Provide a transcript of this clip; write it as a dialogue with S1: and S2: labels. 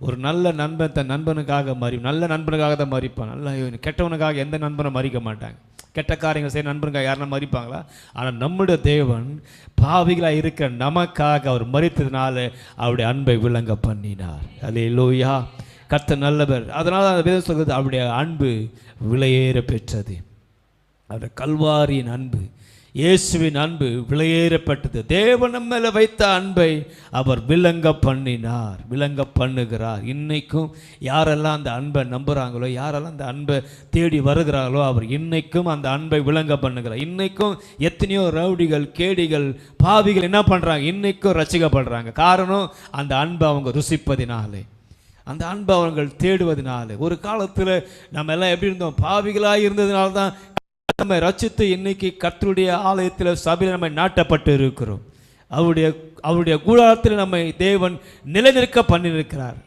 S1: ஒரு நல்ல நண்பன் தன் நண்பனுக்காக நல்ல நண்பனுக்காக தான் மறிப்பான். நல்ல கெட்டவனுக்காக எந்த நண்பனை மறிக்க மாட்டாங்க. கெட்ட காரியங்கள் செய்ய நண்பனுக்காக யாருன்னா மறிப்பாங்களா? ஆனால் நம்முடைய தேவன் பாவிகளாக இருக்கிற நமக்காக அவர் மறித்ததுனால அவருடைய அன்பை விளங்க பண்ணினார். அல்லேலூயா. கர்த்தர் நல்லவர். அதனால் அந்த வேதம் சொல்கிறது அவருடைய அன்பு விலையேற பெற்றது. அவருடைய கல்வாரியின் அன்பு, இயேசுவின் அன்பு விலையேறப்பட்டது. தேவன் நம்ம மேலே வைத்த அன்பை அவர் விளங்க பண்ணினார், விளங்க பண்ணுகிறார். இன்னைக்கும் யாரெல்லாம் அந்த அன்பை நம்புகிறாங்களோ, யாரெல்லாம் அந்த அன்பை தேடி வருகிறார்களோ, அவர் இன்னைக்கும் அந்த அன்பை விளங்க பண்ணுகிறார். இன்னைக்கும் எத்தனையோ ரவுடிகள், கேடிகள், பாவிகள் என்ன பண்ணுறாங்க? இன்னைக்கும் ரசிக்கப்படுறாங்க. காரணம் அந்த அன்பை அவங்க ருசிப்பதினாலே, அந்த அன்பை அவர்கள் தேடுவதனால. ஒரு காலத்தில் நம்ம எல்லாம் எப்படி இருந்தோம்? பாவிகளாக இருந்ததுனால தான் நம்மை ரட்சித்து இன்னைக்கு கர்த்தருடைய ஆலயத்தில் சபையில் நம்மை நாட்டப்பட்டு இருக்கிறோம். அவருடைய கூடாரத்தில் நம்மை தேவன் நிலைநிற்க பண்ணியிருக்கிறார்.